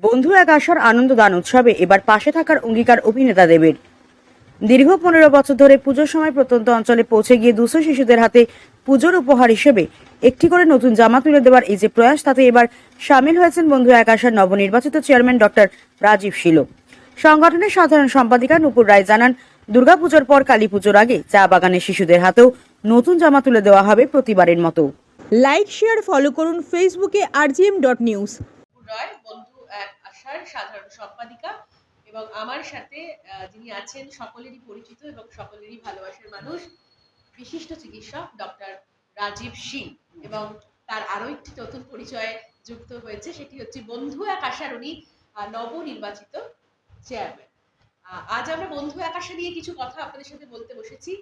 বন্ধু এক আশার আনন্দদান উৎসবে এবার পাশে থাকার অঙ্গীকার অভিনেতাদেবের। দীর্ঘ 15 বছর ধরে পুজোর সময় প্রত্যন্ত অঞ্চলে পৌঁছে গিয়ে 200 শিশুদের হাতে পুজোর উপহার হিসেবে একটি করে নতুন জামা তুলে দেওয়ার এই যে প্রয়াস, তাতে এবার সামিল হয়েছেন বন্ধু এক আশার নবনির্বাচিত চেয়ারম্যান ডক্টর রাজীব শীল। সংগঠনের সাধারণ সম্পাদিকা নুপুর রায় জানান, দুর্গাপুজোর পর কালী পুজোর আগে চা বাগানের শিশুদের হাতেও নতুন জামা তুলে দেওয়া হবে প্রতিবারের মতো। লাইক, শেয়ার, ফলো করুন ফেসবুকে rgm.news। রয় বন্ধু এক আশার সাধারণ সম্পাদিকা এবং আমার সাথে যিনি আছেন সকলেরই পরিচিত এবং সকলেরই ভালোবাসার মানুষ, বিশিষ্ট চিকিৎসক ডক্টর রাজীব সিং, এবং তার আরো একটি নতুন পরিচয়ে যুক্ত হয়েছে, সেটি হচ্ছে বন্ধু এক আশার উনি নবনির্বাচিত চেয়ারম্যান। আজ আমরা বন্ধু এক আশা নিয়ে কিছু কথা আপনাদের সাথে বলতে বসেছি।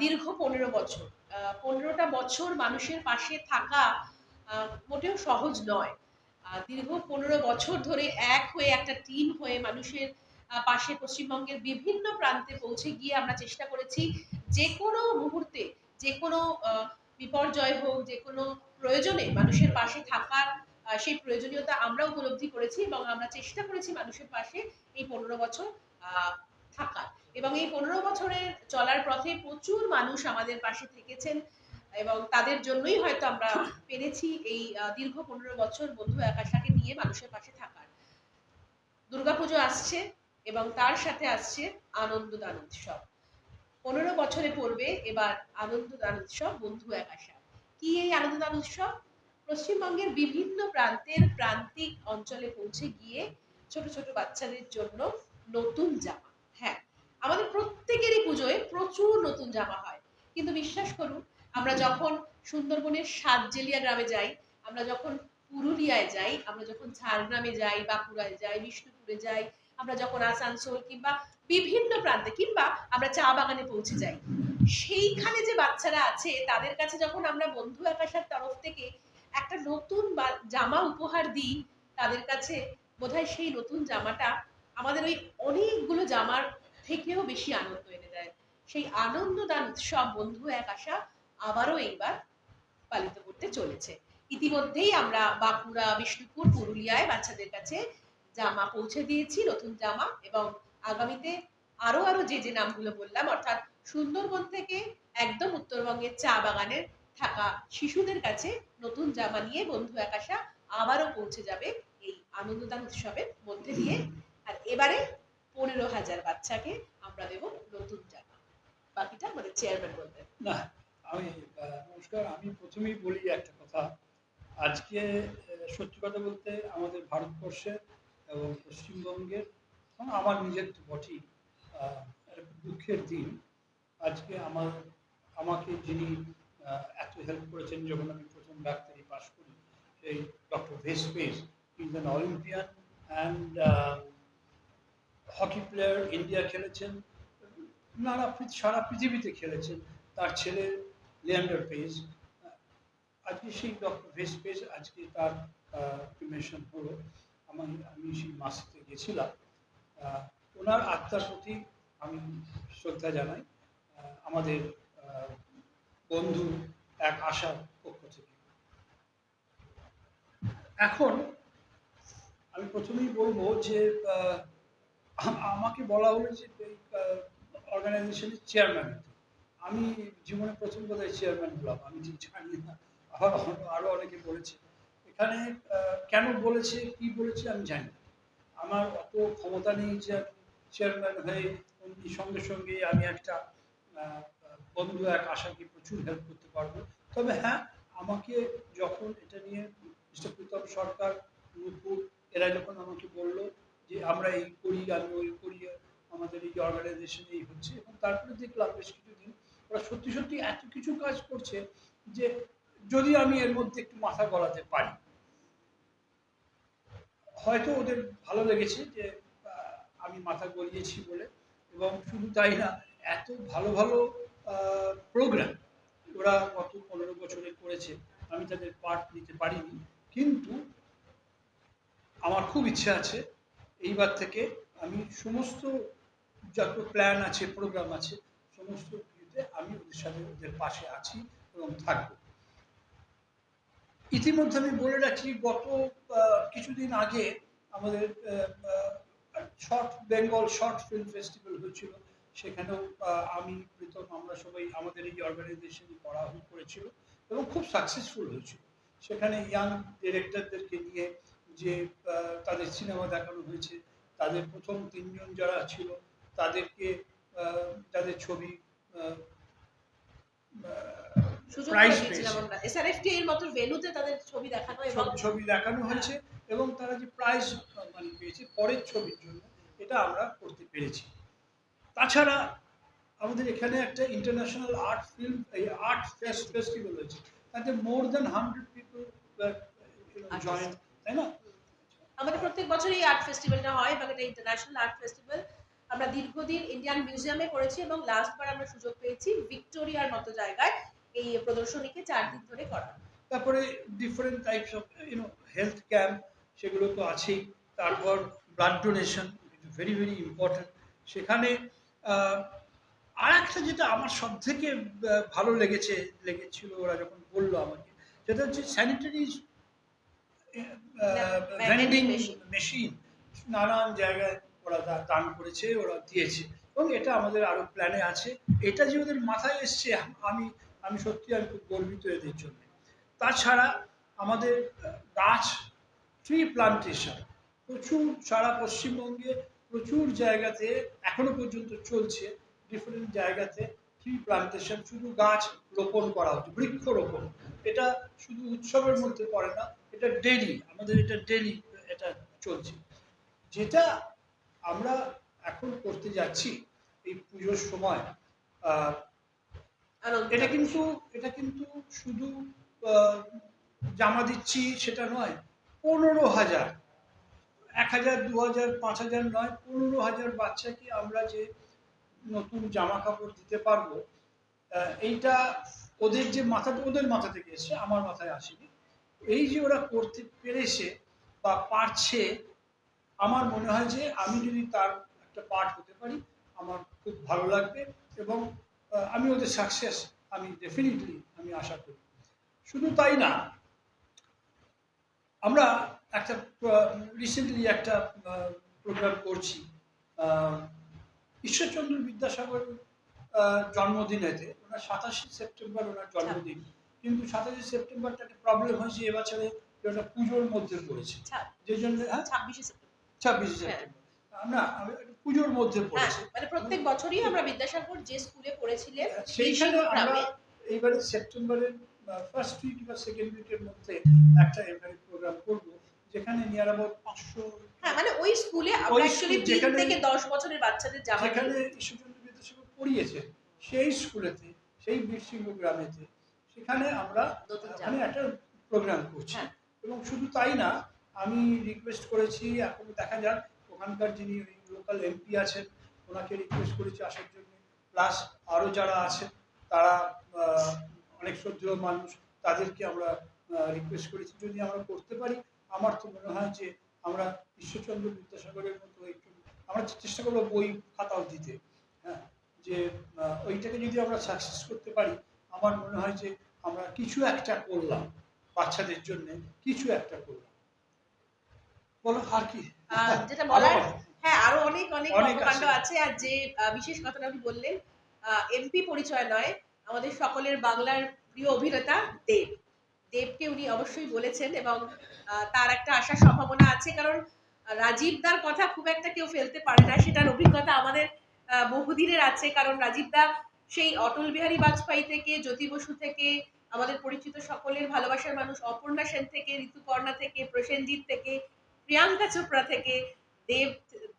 দীর্ঘ 15 বছর, 15টা বছর মানুষের পাশে থাকা মোটেও সহজ নয়। দীর্ঘ 15 বছর ধরে এক হয়ে একটা টিম হয়ে মানুষের পাশে পশ্চিমবঙ্গের বিভিন্ন প্রান্তে পৌঁছে গিয়ে আমরা চেষ্টা করেছি যে কোনো মুহূর্তে, যে কোনো বিপর্যয় হোক, যে কোনো প্রয়োজনে মানুষের পাশে থাকার সেই প্রয়োজনীয়তা আমরা উপলব্ধি করেছি এবং আমরা চেষ্টা করেছি মানুষের পাশে এই 15 বছর থাকার। এবং এই 15 বছরের চলার পথে প্রচুর মানুষ আমাদের পাশে থেকেছেন এবং তাদের জন্যই হয়তো আমরা পেরেছি এই দীর্ঘ 15 বছর বন্ধু এক আশাকে নিয়ে মানুষের পাশে থাকার। দুর্গাপুজো আসছে এবং তার সাথে আসছে আনন্দদান উৎসব। 15 বছরে পড়বে এবার আনন্দদান উৎসব বন্ধু এক আশা। কি এই আনন্দদান উৎসব? পশ্চিমবঙ্গের বিভিন্ন প্রান্তিক অঞ্চলে পৌঁছে গিয়ে ছোট ছোট বাচ্চাদের জন্য নতুন জামা। হ্যাঁ, আমাদের প্রত্যেকেরই পুজোয় প্রচুর নতুন জামা হয়, কিন্তু বিশ্বাস করুন, আমরা যখন সুন্দরবনের সাতজেলিয়া গ্রামে যাই, আমরা যখন পুরুলিয়ায় যাই, আমরা যখন ঝাড়গ্রামে যাই, বাঁকুড়ায় যাই, বিষ্ণুপুরে যাই, আমরা যখন আসানসোল কিংবা বিভিন্ন প্রান্তে, কিংবা আমরা চা বাগানে পৌঁছে যাই, সেইখানে যে বাচ্চারা আছে তাদের কাছে যখন আমরা বন্ধু এক আশার তরফ থেকে একটা নতুন জামা উপহার দিই, তাদের কাছে বোধহয় সেই নতুন জামাটা আমাদের ওই অনেকগুলো জামার থেকেও বেশি আনন্দ এনে দেয়। সেই আনন্দদান উৎসব বন্ধু এক আশা আবারও এইবার পালিত করতে চলেছে। ইতিমধ্যেই আমরা বাঁকুড়া, বিষ্ণুপুর, পুরুলিয়ায় বাচ্চাদের কাছে জামা পৌঁছে দিয়েছি, নতুন জামা, এবং আগামীতে আরো যে নামগুলো বললাম, অর্থাৎ সুন্দরবন থেকে একদম উত্তরবঙ্গের চা বাগানের থাকা শিশুদের কাছে নতুন জামা নিয়ে বন্ধু এক আশা আবারও পৌঁছে যাবে এই আনন্দদান উৎসবের মধ্যে দিয়ে। আর এবারে 15,000 বাচ্চাকে আমরা দেব নতুন জামা। বাকিটা আমাদের চেয়ারম্যান বলবেন। না, আমি নমস্কার। আমি প্রথমেই বলি একটা কথা। আজকে সত্যি কথা বলতে আমাদের ভারতবর্ষে এবং পশ্চিমবঙ্গের এবং আমার নিজের তো বটেই একটা দুঃখের দিন। আজকে আমাকে যিনি এত হেল্প করেছেন যখন আমি প্রথম ডাক্তারি পাশ করি, সেই ডক্টর ভেসপেস, is an Olympian and hockey player, India খেলেছেন, সারা পৃথিবীতে খেলেছেন। তার ছেলে লিয়ান্ডার পেজ, আজকে সেই ডক্টর ভেসপেস, আজকে তার ক্রিমেশন হলো। আমি সেই মাসিতে গেছিলাম। ওনার আত্মার প্রতি আমি শ্রদ্ধা জানাই আমাদের বন্ধু এক আশার পক্ষ থেকে। এখন আমি প্রথমেই বলবো যে আমাকে বলা হলো যে অর্গানাইজেশনের চেয়ারম্যান হতে। আমি জীবনে প্রথম বোধহয় চেয়ারম্যান হলাম, আমি ঠিক জানি না, আরো অনেকে বলেছে। এখানে কেন বলেছে, কি বলেছে আমি জানি না। আমার অত ক্ষমতা নেই যে চেয়ারম্যান হয়ে সঙ্গে সঙ্গে আমি একটা বন্ধু এক আশাকে প্রচুর হেল্প করতে পারবো। তবে হ্যাঁ, আমাকে যখন এটা নিয়ে মিস্টার প্রীতম সরকার, নূপুর, এরা যখন আমাকে বললো যে আমরা এই করি, আমি ওই করি, আমাদের এই অর্গানাইজেশন এই হচ্ছে, এবং তারপরে দেখলাম বেশ কিছুদিন ওরা সত্যি সত্যি এত কিছু কাজ করছে যে যদি আমি এর মধ্যে একটু মাথা গলাতে পারি, হয়তো ওদের ভালো লেগেছে যে আমি মাথা গলিয়েছি বলে। এবং শুধু তাই না, এত ভালো ভালো প্রোগ্রাম ওরা গত 15 বছরে করেছে, আমি তাদের পার্ট নিতে পারিনি, কিন্তু আমার খুব ইচ্ছে আছে এইবার থেকে আমি সমস্ত যত প্ল্যান আছে, প্রোগ্রাম আছে, সমস্ত কিছুতে আমি ওদের সাথে, ওদের পাশে আছি এবং থাকব। ইতিমধ্যে আমি বলে রাখি, গত কিছুদিন আগে আমাদের short Bengal short film festival হয়েছিল, সেখানেও আমি প্রীতম আমরা সবাই আমাদের এই অর্গানাইজেশনই করা করেছিল এবং খুব সাকসেসফুল হয়েছিল। সেখানে ইয়াং ডিরেক্টরদেরকে নিয়ে যে তাদের সিনেমা দেখানো হয়েছে, তাদের প্রথম তিনজন যারা ছিল তাদেরকে যাদের ছবি সুযোগ প্রাইজ করে দিয়েছিলাম পেয়েছে, আমরা এসআরএফটি এর মতো ভেন্যুতে তাদের ছবি দেখানো এবং ছবি দেখানো হয়েছে এবং তারা যে প্রাইজ মানে পেয়েছে পরের ছবির জন্য, এটা আমরা করতে পেরেছি। তাছাড়া আমাদের এখানে একটা international art film art festival হয়েছে, তাতে মোর দ্যান 100 পিপল জয়েন, তাই না? আমাদের প্রত্যেক বছরই আর্ট ফেস্টিভ্যালটা হয় এবং এটা ইন্টারন্যাশনাল আর্ট ফেস্টিভ্যাল। আমরা দীর্ঘদিন ইন্ডিয়ান মিউজিয়ামে করেছি এবং লাস্টবার আমরা সুযোগ পেয়েছি ভিক্টোরিয়ার মতো জায়গায় এই প্রদর্শনীকে 4 দিন ধরে করা। তারপরে different types of health camp, সেগুলো তো আছেই। তারপর blood donation, very very important. সেখানে আর একটা যেটা আমার সব থেকে ভালো লেগেছিল ওরা যখন বললো আমাকে, সেটা হচ্ছে স্যানিটারি ভেন্ডিং মেশিন নানান জায়গায় ওরা দান করেছে, ওরা দিয়েছে এবং এটা আমাদের আরো প্ল্যানে আছে। এটা যে ওদের মাথায় এসছে, আমি আমি সত্যি আমি খুব গর্বিত এদের জন্য। তাছাড়া আমাদের গাছ ট্রি প্লান্টেশন প্রচুর সারা পশ্চিমবঙ্গে প্রচুর জায়গাতে এখনো পর্যন্ত চলছে। ডিফারেন্ট জায়গাতে ট্রি প্লান্টেশন, শুধু গাছ রোপণ করা হচ্ছে, বৃক্ষরোপণ। এটা শুধু উৎসবের মধ্যে পড়ে না, এটা ডেলি, আমাদের এটা ডেলি এটা চলছে। যেটা আমরা এখন করতে যাচ্ছি এই পুজোর সময়, এটা কিন্তু শুধু জামা দিচ্ছি সেটা নয়, 15,000, 1,000, 2,000, 5,000 নয়, 15,000 বাচ্চাকে আমরা যে নতুন জামা কাপড় দিতে পারবো, এইটা ওদের যে ওদের মাথা থেকে এসছে, আমার মাথায় আসেনি। এই যে ওরা করতে পেরেছে বা পারছে, আমার মনে হয় যে আমি যদি তার একটা পার্ট হতে পারি আমার খুব ভালো লাগবে এবং আমি ওদের সাকসেস আমি ডেফিনেটলি আমি আশা করি। শুধু তাই না, আমরা একটা রিসেন্টলি একটা প্রোগ্রাম করছি ঈশ্বরচন্দ্র বিদ্যাসাগর জন্মদিনেতে। ওনার 27 সেপ্টেম্বর ওনার জন্মদিন, কিন্তু 27 সেপ্টেম্বরটা একটা প্রবলেম হয়েছে এবছরে, ওটা পুজোর মধ্যে পড়েছে, যে জন্য 26 সেপ্টেম্বর 26 সেপ্টেম্বর আমরা পুজোর মধ্যে পড়েছে। মানে প্রত্যেক বছরই আমরা বিদ্যাসাগর যে স্কুলে পড়েছিলেন সেইখানে আমরা এইবারে সেপ্টেম্বরের ফার্স্ট উইক বা সেকেন্ড উইকের মধ্যে একটা এভাবে প্রোগ্রাম করব, যেখানে নিয়ার অ্যাবাউট 500, মানে ওই স্কুলে আমরা অ্যাকচুয়ালি 3 থেকে 10 বছরের বাচ্চাদের জামা যেখানে ঈশ্বরচন্দ্র বিদ্যাসাগর পড়িয়েছে সেই স্কুলেতে, সেই বীরসিংহ গ্রামেতে, সেখানে আমরা ওখানে একটা প্রোগ্রাম করছি। এবং শুধু তাই না, আমি রিকোয়েস্ট করেছি, এখন দেখা যাক ওখানকার যিনি লোকাল এমপি আছেন ওনাকে রিকোয়েস্ট করেছি আসার জন্য, প্লাস আরও যারা আছেন তারা অনেক শ্রদ্ধেয় মানুষ, তাদেরকে আমরা রিকোয়েস্ট করেছি যদি আমরা করতে পারি। আমার তো মনে হয় যে আমরা ঈশ্বরচন্দ্র বিদ্যাসাগরের মতো একটু আমরা চেষ্টা করবো বই খাতাও দিতে, হ্যাঁ, যে ওইটাকে যদি আমরা সাকসেস করতে পারি, আমার মনে হয় যে আমরা কিছু একটা করলাম, বাচ্চাদের জন্য কিছু একটা করলাম। বলো আর কি যেটা বলার, আরো অনেক অনেক কর্মকাণ্ড আছে। আর যে বিশেষ কথাটা আপনি বললেন, এমপি পরিচয় নয়, আমাদের সকলের বাংলার প্রিয় অভিনেতা দেবকে উনি অবশ্যই বলেছেন এবং তার একটা আসার সম্ভাবনা আছে, কারণ রাজীব দার কথা খুব একটা কেউ ফেলতে পারে না, সেটার অভিজ্ঞতা আমাদের বহুদিনের আছে। কারণ রাজীব দা সেই অটল বিহারী বাজপেয়ী থেকে, জ্যোতি বসু থেকে, আমাদের পরিচিত সকলের ভালোবাসার মানুষ অপর্ণা সেন থেকে, ঋতুপর্ণা থেকে, প্রসেনজিৎ থেকে, প্রিয়াঙ্কা চোপড়া থেকে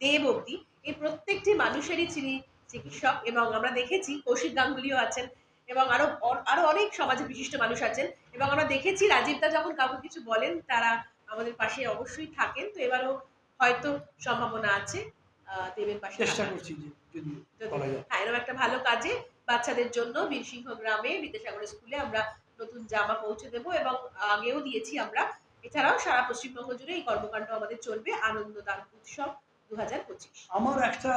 দেব অব্দি, এই প্রত্যেকটি মানুষেরই তিনি চিকিৎসক। এবং আমরা দেখেছি কৌশিক গাঙ্গুলিও আছেন এবং আরো অনেক সমাজে বিশিষ্ট মানুষ আছেন। এবং আমরা দেখেছি রাজীব দা যখন কাউকে কিছু বলেন তারা আমাদের পাশে অবশ্যই থাকেন। তো এবারও হয়তো সম্ভাবনা আছে দেবের পাশে, চেষ্টা করছি যদি এরকম একটা ভালো কাজে বাচ্চাদের জন্য বীরসিংহ গ্রামে বিদ্যাসাগর স্কুলে আমরা নতুন জামা পৌঁছে দেবো এবং আগেও দিয়েছি আমরা। এছাড়াও সারা পশ্চিমবঙ্গ জুড়ে এই কর্মকাণ্ড আমাদের চলবে, আনন্দদান উৎসব 2025। আমার একটা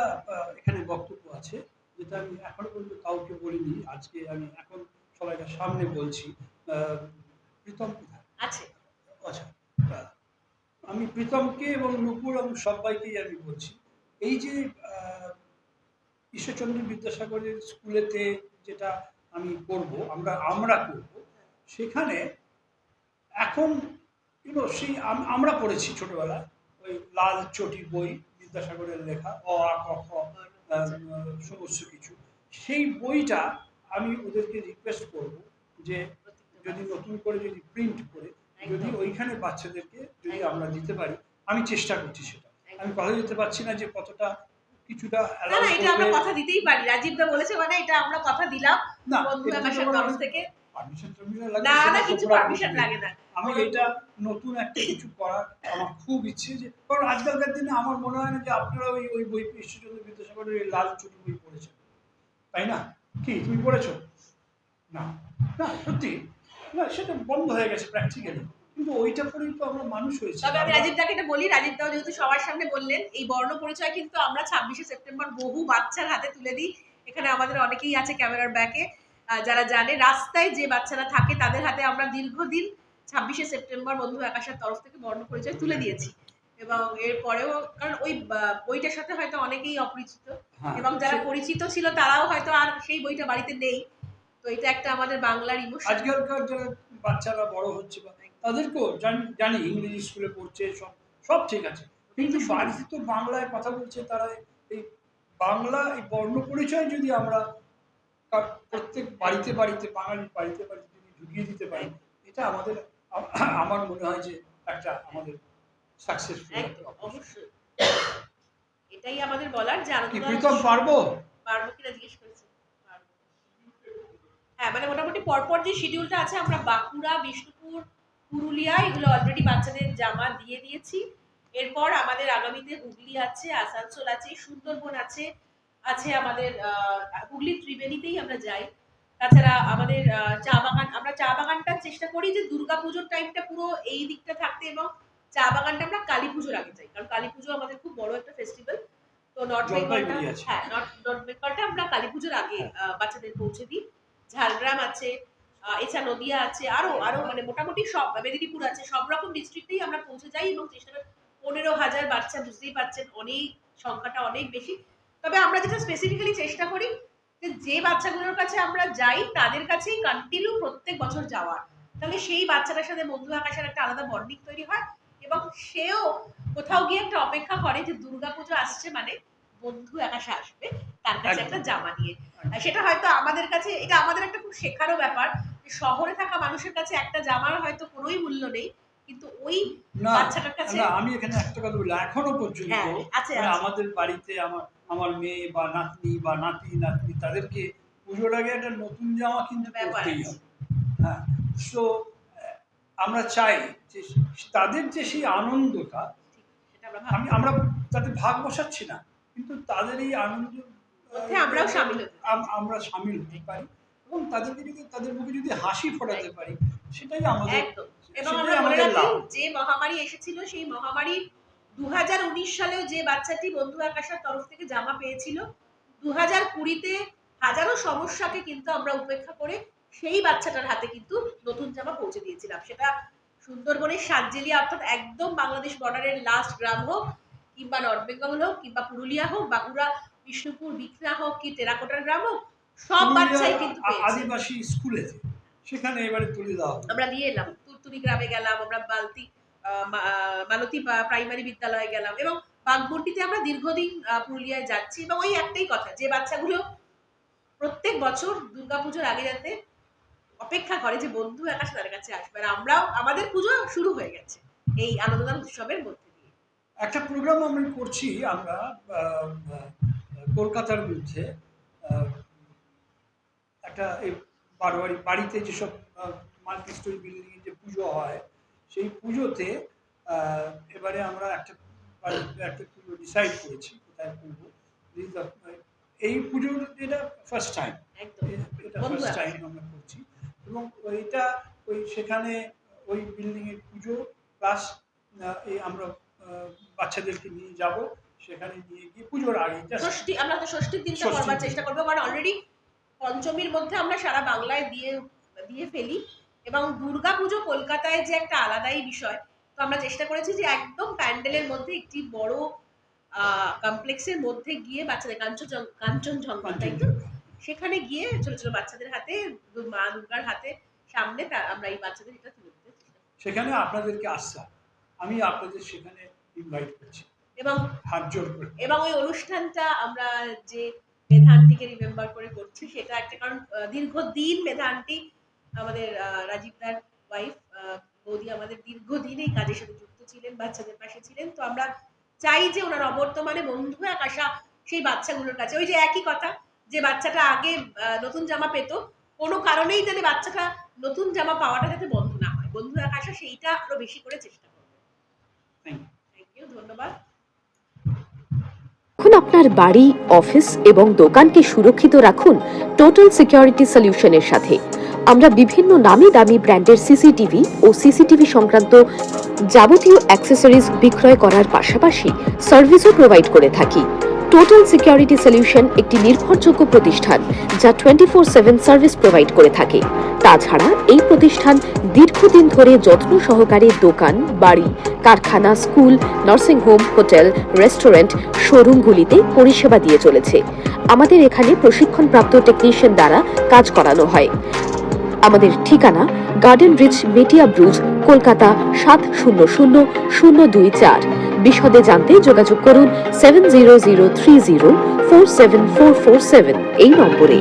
এখানে বক্তব্য আছে যেটা আমি এখনো পর্যন্ত কাউকে বলিনি, আজকে আমি এখন সবাইকে সামনে বলছি। প্রীতম কোথায় আছে? আচ্ছা, আমি প্রীতমকে এবং নুপুর এবং সবাইকেই আমি বলছি, এই যে ঈশ্বরচন্দ্র বিদ্যাসাগরের স্কুলেতে যেটা আমি করব, আমরা করব, সেখানে এখন সেই আমরা পড়েছি ছোটবেলায় ওই লাল চটি বই, বিদ্যাসাগরের লেখা অ আ ক খ সমস্ত কিছু। সেই বইটা আমি ওদেরকে রিকোয়েস্ট করব যে যদি নতুন করে যদি প্রিন্ট করে যদি ওইখানে বাচ্চাদেরকে যদি আমরা দিতে পারি, আমি চেষ্টা করছি সেটা। আমি কথা দিতে পারছি না যে কতটা কিছুটা না না, এটা আমরা কথা দিতেই পারি। রাজীব দা বলেছে মানে এটা আমরা কথা দিলাম না, বন্ধু আকাশের তরফ থেকে। পারমিশন না না, কিছু পারমিশন লাগে না। আমি এটা নতুন একটা কিছু করার আমার খুব ইচ্ছে, যে কারণ আজকালকার দিনে আমার মনে হয় না যে আপনারা ওই বই ঈশ্বরচন্দ্র বিদ্যাসাগরের এই লাল চটি বই পড়েছেন, তাই না? কি তুমি পড়েছো? না না, সত্যি না, সেটা বন্ধ হয়ে গেছে প্র্যাকটিক্যালি, কিন্তু ওইটা পড়েই তো আমরা মানুষ হয়েছি। তবে আমি রাজীব দাকে এটা বলি, রাজীব দাও যেহেতু সবার সামনে বললেন, এই বর্ণ পরিচয় কিন্তু আমরা 26শে সেপ্টেম্বর বহু বাচ্চার হাতে তুলে দিই। এখানে আমাদের অনেকেই আছে ক্যামেরার ব্যাকে, যারা জানে রাস্তায় যে বাচ্চারা থাকে তাদের হাতে আমরা দীর্ঘদিন 26শে সেপ্টেম্বর বন্ধু আকাশের তরফ থেকে বর্ণ পরিচয় তুলে দিয়েছি। এবং এরপরেও কারণ ওই বইটার সাথে হয়তো অনেকেই অপরিচিত, এবং যারা পরিচিত ছিল তারাও হয়তো আর সেই বইটা বাড়িতে নেই। তো এটা একটা আমাদের বাংলার ইমোশন। আজকালকার যারা বাচ্চারা বড় হচ্ছে বা তাদেরকেও জানি ইংরেজি স্কুলে পড়ছে, সব ঠিক আছে, কিন্তু বাড়িতে তো বাংলায় কথা বলছে তারা। এই বাংলা এই বর্ণ পরিচয় যদি আমরা প্রত্যেক বাড়িতে বাড়িতে বাঙালির বাড়িতে বাড়িতে যদি ঢুকিয়ে দিতে পারি, এটা আমার মনে হয় যে একটা আমাদের সাকসেসফুল। অবশ্যই এটাই আমাদের বলার, যে কি প্রীতম পারবো কিনা জিজ্ঞেস করেছে। হ্যাঁ, মানে মোটামুটি পরপর যে শিডিউলটা আছে, আমরা বাঁকুড়া, বিষ্ণুপুর, পুরুলিয়া এগুলো অলরেডি বাচ্চাদের জামা দিয়ে দিয়েছি। এরপর আমাদের আগামীতে হুগলি আছে, আসানসোল আছে, সুন্দরবন আছে, আমাদের হুগলি ত্রিবেণীতেই আমরা যাই। তাছাড়া আমাদের চা বাগান, আমরা চা বাগানটার চেষ্টা করি যে দুর্গাপুজোর টাইমটা পুরো এই দিকটা থাকতে, এবং চা বাগানটা আমরা কালী পুজোর আগে যাই, কারণ কালী পুজো আমাদের খুব বড় একটা ফেস্টিভ্যাল। তো নর্থ বেঙ্গলটা আমরা কালী পুজোর আগে বাচ্চাদের পৌঁছে দিই। ঝাড়গ্রাম আছে, এছাড়া নদিয়া আছে, আরো মানে মোটামুটি সব, মেদিনীপুর আছে, সব রকম ডিস্ট্রিক্টেই আমরা পৌঁছে যাই এবং চেষ্টা করি। 15,000 বাচ্চা, বুঝতেই পারছেন অনেক, সংখ্যাটা অনেক বেশি। তবে আমরা যেটা স্পেসিফিক্যালি চেষ্টা করি যে বাচ্চাগুলোর কাছে আমরা যাই তাদের কাছেই কন্টিনিউ প্রত্যেক বছর যাওয়ার, তাহলে সেই বাচ্চাটার সাথে বন্ধু আকাশের একটা আলাদা বন্ডিং তৈরি হয়, এবং সেও কোথাও গিয়ে একটা অপেক্ষা করে যে দুর্গাপুজো আসছে মানে বন্ধু আকাশে আসবে তার কাছে একটা জামা নিয়ে। সেটা হয়তো আমাদের কাছে, এটা আমাদের একটা খুব শেখারও ব্যাপার, যে শহরে থাকা মানুষের কাছে একটা জামার হয়তো কোনোই মূল্য নেই, কিন্তু ওই বাচ্চাটার কাছে। আমি এখানে একটা কথা বলি, এখনো পর্যন্ত আমাদের বাড়িতে আমার মেয়ে বা নাতনি বা নাতনি তাদেরকে পুজোর আগে একটা নতুন জামা কিন্তু পরতেই হবে। হ্যাঁ, তো আমরা চাই যে তাদের যে সেই আনন্দটা, আমরা তাদের ভাগ বসাচ্ছি না, কিন্তু তাদের এই আনন্দ আমরা সামিল হতে পারি, এবং তাদেরকে যদি তাদের মুখে যদি হাসি ফোটাতে পারি, সেটাই আমাদের। এবং আমরা মনে রাখি যে মহামারী এসেছিল, সেই মহামারী 2019 সালেও যে বাচ্চাটি বন্ধু আকাশের তরফ থেকে জামা পেয়েছিল, 2020-তে হাজারো সমস্যাকে কিন্তু আমরা উপেক্ষা করে সেই বাচ্চাটার হাতে কিন্তু নতুন জামা পৌঁছে দিয়েছিলাম। সেটা সুন্দরবনের সাতজেলিয়া, অর্থাৎ একদম বাংলাদেশ বর্ডারের লাস্ট গ্রাম হোক, কিংবা নর্থ বেঙ্গল হোক, কিংবা পুরুলিয়া হোক, বাঁকুড়া, বিষ্ণুপুর, বিকনা হোক, কি টেরাকোটার গ্রাম হোক, সব বাচ্চাই কিন্তু আদিবাসী স্কুলে সেখানে এবারে তুলে দেওয়া আমরা দিয়ে এলাম। তুরতুরি গ্রামে গেলাম, আমরা মালতী প্রাইমারি বিদ্যালয়ে গেলাম, এবং বাগমুন্ডিতে আমরা দীর্ঘদিন পুরুলিয়ায় যাচ্ছি। এবং ওই একটাই কথা, যে বাচ্চাগুলো প্রত্যেক বছর দুর্গাপুজোর আগে যাতে অপেক্ষা করে যে বন্ধু আকাশ তাদের কাছে আসবে, আর আমরাও আমাদের পুজো শুরু হয়ে গেছে এই আনন্দদান উৎসবের মধ্যে দিয়ে। একটা প্রোগ্রাম আমরা করছি, আমরা কলকাতার মধ্যে একটা এই বাড়িতে যেসব মাল্টি স্টোরি বিল্ডিং যে পুজো হয়, সেই পুজোতে এবারে আমরা একটা পুজো ডিসাইড করেছি কোথায় করবো। এই পুজোর এটা ফার্স্ট টাইম আমরা করছি, এবং সেখানে ওই বিল্ডিংয়ের পুজো প্লাস আমরা বাচ্চাদেরকে নিয়ে যাব, সেখানে নিয়ে গিয়ে পুজোর আগে আমরা তো ষষ্ঠীর দিনটা করবার চেষ্টা করবো, কারণ অলরেডি পঞ্চমীর মধ্যে আমরা সারা বাংলায় দিয়ে ফেলি, এবং দুর্গাপুজো কলকাতায় যে একটা আলাদাই বিষয়। তো তো আমরা চেষ্টা করেছি যে একদম প্যান্ডেলের মধ্যে একটি বড় কমপ্লেক্সের মধ্যে গিয়ে বাচ্চাদের কাঞ্চনজঙ্ঘা, তাই তো, সেখানে গিয়ে ছোট ছোট বাচ্চাদের হাতে, মা দুর্গার হাতে সামনে আমরা এই বাচ্চাদের এটা তুলে দিতে চেষ্টা করি। সেখানে আপনাদেরকে আসা, আমি আপনাদের সেখানে ইনভাইট করছি এবং হাত জোর করে। এবং ওই অনুষ্ঠানটা আমরা যে মেধা আন্টিকে রিমেম্বার করে করছি সেটা একটা কারণ, দীর্ঘদিন মেধা আন্টি আমাদের রাজীবদার ওয়াইফ বৌদি আমাদের দীর্ঘদিন এই কাজের সাথে যুক্ত ছিলেন, বাচ্চাদের পাশে ছিলেন। তো আমরা চাই যে ওনার অবর্তমানে বন্ধু এক আসা সেই বাচ্চাগুলোর কাছে। ওই যে একই কথা, যে বাচ্চাটা আগে নতুন জামা পেত, কোনো কারণেই যেন বাচ্চাটা নতুন জামা পাওয়াটা যাতে বন্ধ না হয়, বন্ধু এক আসা সেইটা আরো বেশি করে চেষ্টা করবো। থ্যাংক ইউ, ধন্যবাদ। এখন আপনার বাড়ি, অফিস এবং দোকানকে সুরক্ষিত রাখুন টোটাল সিকিউরিটি সলিউশনের সাথে। আমরা বিভিন্ন নামি দামি ব্র্যান্ডের সিসিটিভি ও সিসিটিভি সংক্রান্ত যাবতীয় অ্যাক্সেসরিজ বিক্রয় করার পাশাপাশি সার্ভিসও প্রোভাইড করে থাকি। টোটাল সিকিউরিটি সলিউশন একটি নির্ভরযোগ্য প্রতিষ্ঠান যা 24/7 সার্ভিস প্রোভাইড করে থাকে। তাছাড়া এই প্রতিষ্ঠান দীর্ঘদিন ধরে যত্ন সহকারে দোকান, বাড়ি, কারখানা, school, nursing home, hotel, restaurant, শোরুমগুলিতে পরিষেবা দিয়ে চলেছে। আমাদের এখানে প্রশিক্ষণপ্রাপ্ত টেকনিশিয়ান দ্বারা কাজ করানো হয়। আমাদের ঠিকানা গার্ডেন রিচ, মেটিয়া ব্রুজ, কলকাতা 700024। বিশদে জানতে যোগাযোগ করুন 7003047447 এই নম্বরে।